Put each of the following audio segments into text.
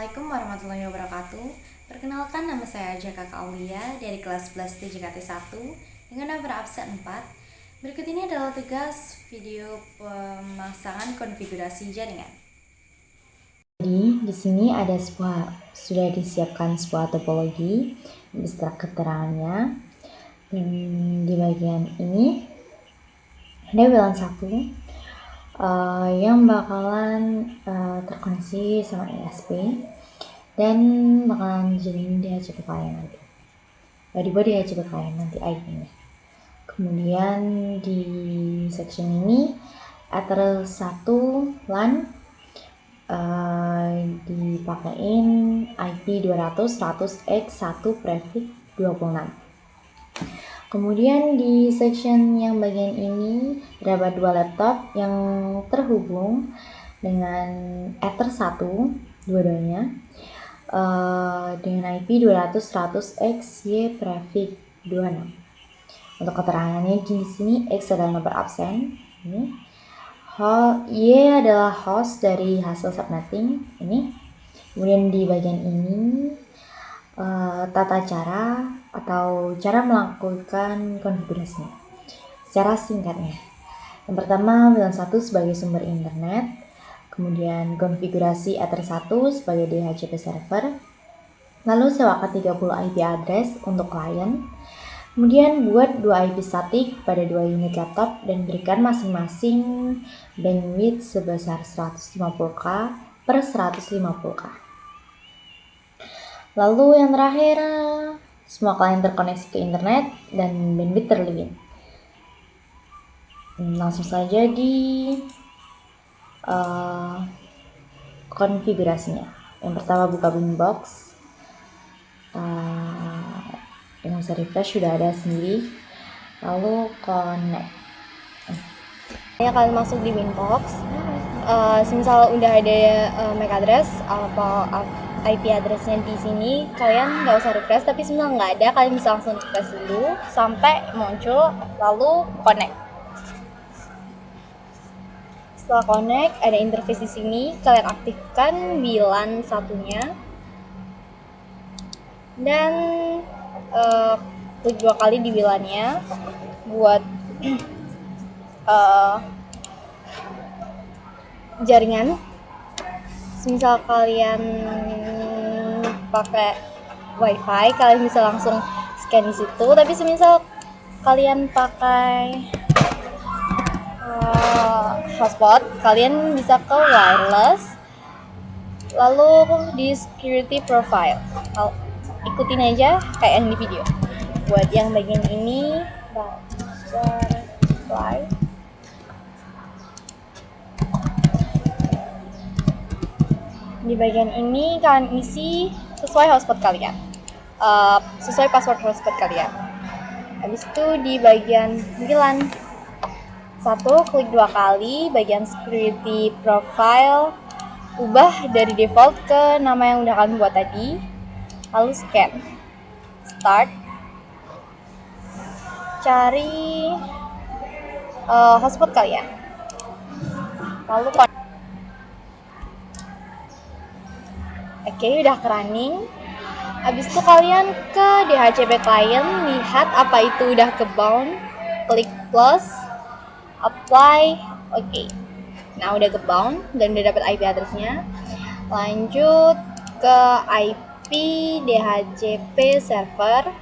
Assalamualaikum warahmatullahi wabarakatuh. Perkenalkan, nama saya Jaka Kaulia dari kelas 11 JKT 1 dengan nomor absen 4. Berikut ini adalah tugas video pemasangan konfigurasi jaringan. Jadi di sini sudah disiapkan sebuah topologi beserta keterangannya. Dan di bagian ini ada WLAN 1 yang bakalan terkoneksi sama ISP dan bakalan dijadiin DHCP client nanti. Dibuat DHCP client nanti IP-nya. Kemudian di section ini Ether 1 LAN dipakein IP 200.100x1 prefix 26. Kemudian di section yang bagian ini terdapat dua laptop yang terhubung dengan Ether 1 dua-duanya dengan IP 200.100x prefix 26. Untuk keterangannya di sini X adalah nomor absen. Ini Y adalah host dari hasil subnetting ini. Kemudian di bagian ini tata cara atau cara melakukan konfigurasinya secara singkatnya. Yang pertama, WLAN 1 sebagai sumber internet, kemudian konfigurasi Ether 1 sebagai DHCP server, lalu sewakan 30 IP address untuk klien. Kemudian buat 2 IP statik pada 2 unit laptop dan berikan masing-masing bandwidth sebesar 150k per 150k. Lalu yang terakhir, semua klien terkoneksi ke internet dan bandwidth terlebih. Langsung saja di konfigurasinya. Yang pertama buka Boombox. Dengan bisa refresh sudah ada sendiri. Lalu connect. Kalian masuk di Winbox, semisal udah ada MAC address atau IP addressnya di sini, kalian nggak usah refresh. Tapi semisal nggak ada, kalian bisa langsung refresh dulu sampai muncul, lalu connect. Setelah connect, ada interface di sini. Kalian aktifkan WLAN satunya dan klik 2 kali di WLAN-nya buat jaringan. Misal kalian pakai WiFi, kalian bisa langsung scan di situ. Tapi semisal kalian pakai hotspot, kalian bisa ke wireless, lalu di security profile. Ikutin aja kayak yang di video. Buat yang bagian ini, butterfly. Di bagian ini kalian isi sesuai hotspot kalian, sesuai password hotspot kalian. Habis itu di bagian WLAN 1, klik 2 kali bagian security profile, ubah dari default ke nama yang udah kalian buat tadi, lalu scan, start, cari hotspot kalian, lalu Oke, udah running. Habis itu kalian ke DHCP client, lihat apa itu udah ke bound, klik plus, apply, oke. Nah, udah ke bound dan udah dapat IP addressnya. Lanjut ke IP DHCP server.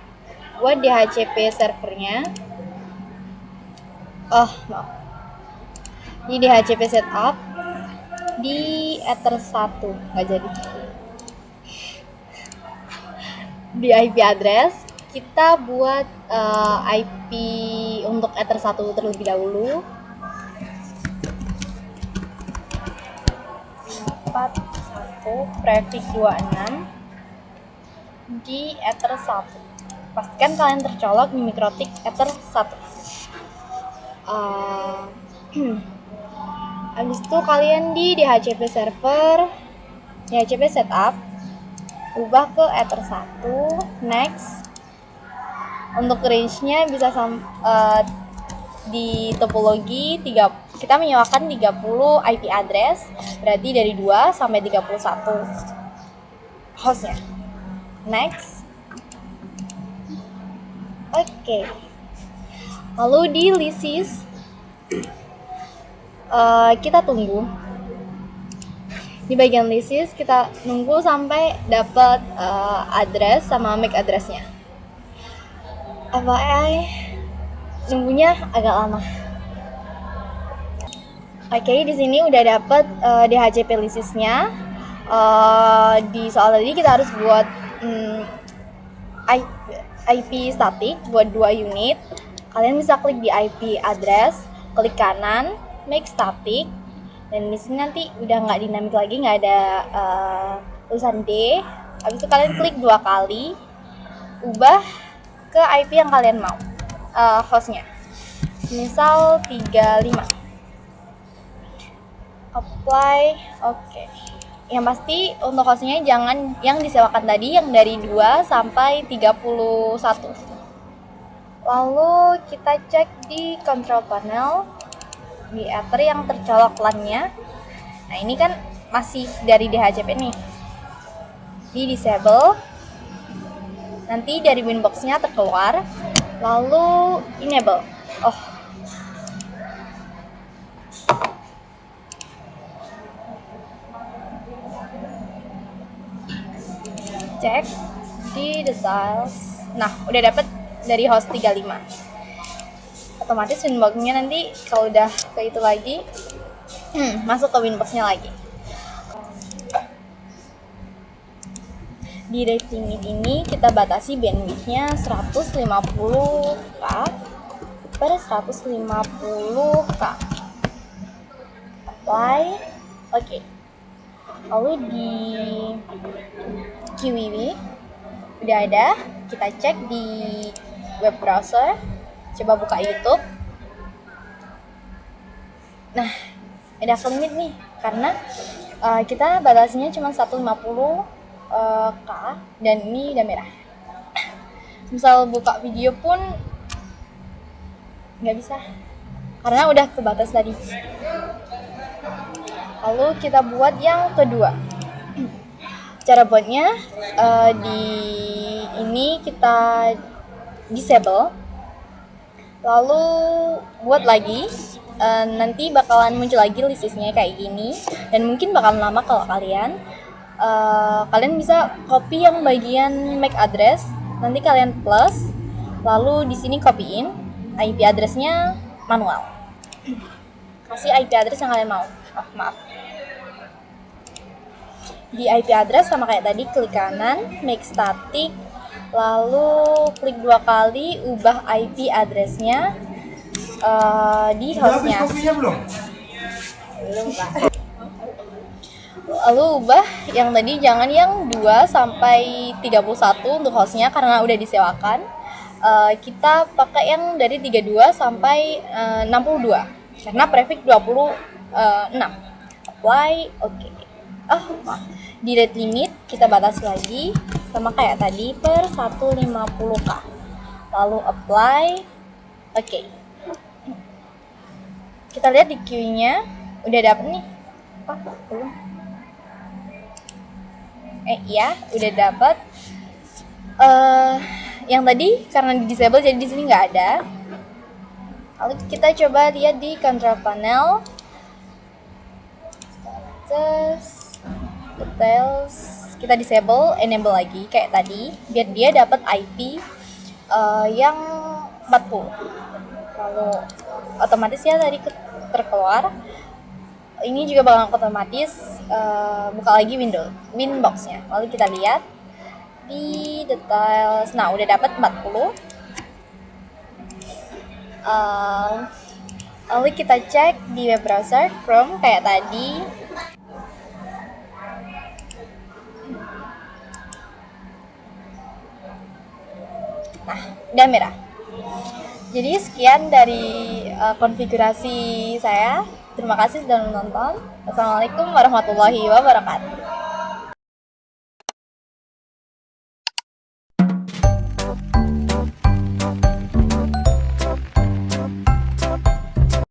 Buat DHCP servernya, di DHCP setup di Ether 1, nggak jadi. Di IP address kita buat IP untuk Ether 1 terlebih dahulu. 41 prefix 26 di Ether 1. Pastikan kalian tercolok di mikrotik Ether 1. Habis itu kalian di DHCP server, DHCP setup, ubah ke Ether 1, next. Untuk range-nya bisa di topologi kita menyewakan 30 IP address, berarti dari 2 sampai 31. hostnya. Next. Oke. Lalu di lisis kita tunggu. Di bagian lisis kita nunggu sampai dapat address sama MAC addressnya. FYI, nunggunya agak lama. Oke, di sini udah dapat DHCP lisisnya. Di soal tadi kita harus buat IP static buat 2 unit. Kalian bisa klik di IP address, klik kanan, make static, dan di sini nanti udah nggak dinamik lagi, nggak ada tulisan D. Habis itu kalian klik 2 kali, ubah ke IP yang kalian mau, hostnya. Misal 35. Apply, oke. Yang pasti untuk hostnya jangan yang disewakan tadi, yang dari 2 sampai 31. Lalu kita cek di control panel, di Ether yang tercolok LAN-nya. Nah, ini kan masih dari DHCP nih. Di disable. Nanti dari Winbox-nya terkeluar. Lalu enable. Cek di details. Nah, udah dapet dari host 35. Otomatis Winbox-nya nanti kalau udah ke itu lagi, masuk ke Winbox-nya lagi. Di rate limit ini kita batasi bandwidth-nya 150k per 150k. Apply. Oke. Lalu di QWW udah ada, kita cek di web browser, coba buka YouTube. Nah, ada limit nih, karena kita batasnya cuma 150k dan ini udah merah. Misal buka video pun nggak bisa, karena udah kebatas tadi. Lalu kita buat yang kedua. Cara buatnya di ini kita disable, lalu buat lagi. Nanti bakalan muncul lagi listisnya kayak gini, dan mungkin bakalan lama kalau kalian bisa copy yang bagian MAC address, nanti kalian plus, lalu di sini copyin IP addressnya manual, kasih IP address yang kalian mau. Maaf. Di IP address sama kayak tadi, klik kanan, make static, lalu klik 2 kali, ubah IP addressnya di hostnya. Belum kan? Lalu ubah yang tadi, jangan yang 2 sampai 31 untuk hostnya karena udah disewakan. Kita pakai yang dari 32 sampai 62 karena prefix 26. Apply, oke. Di rate limit kita batasi lagi sama kayak tadi per 150k. Lalu apply, oke. Kita lihat di queue-nya udah dapet nih. Belum? Iya, udah dapet. Yang tadi karena di disable jadi di sini nggak ada. Lalu kita coba lihat di control panel, details, kita disable, enable lagi kayak tadi biar dia dapat IP yang 40. Lalu otomatis ya tadi terkeluar. Ini juga bakal otomatis buka lagi Winbox-nya. Lalu kita lihat di details. Nah, udah dapat 40. Lalu kita cek di web browser Chrome kayak tadi. Nah, udah merah. Jadi sekian dari konfigurasi saya. Terima kasih sudah menonton. Wassalamualaikum warahmatullahi wabarakatuh.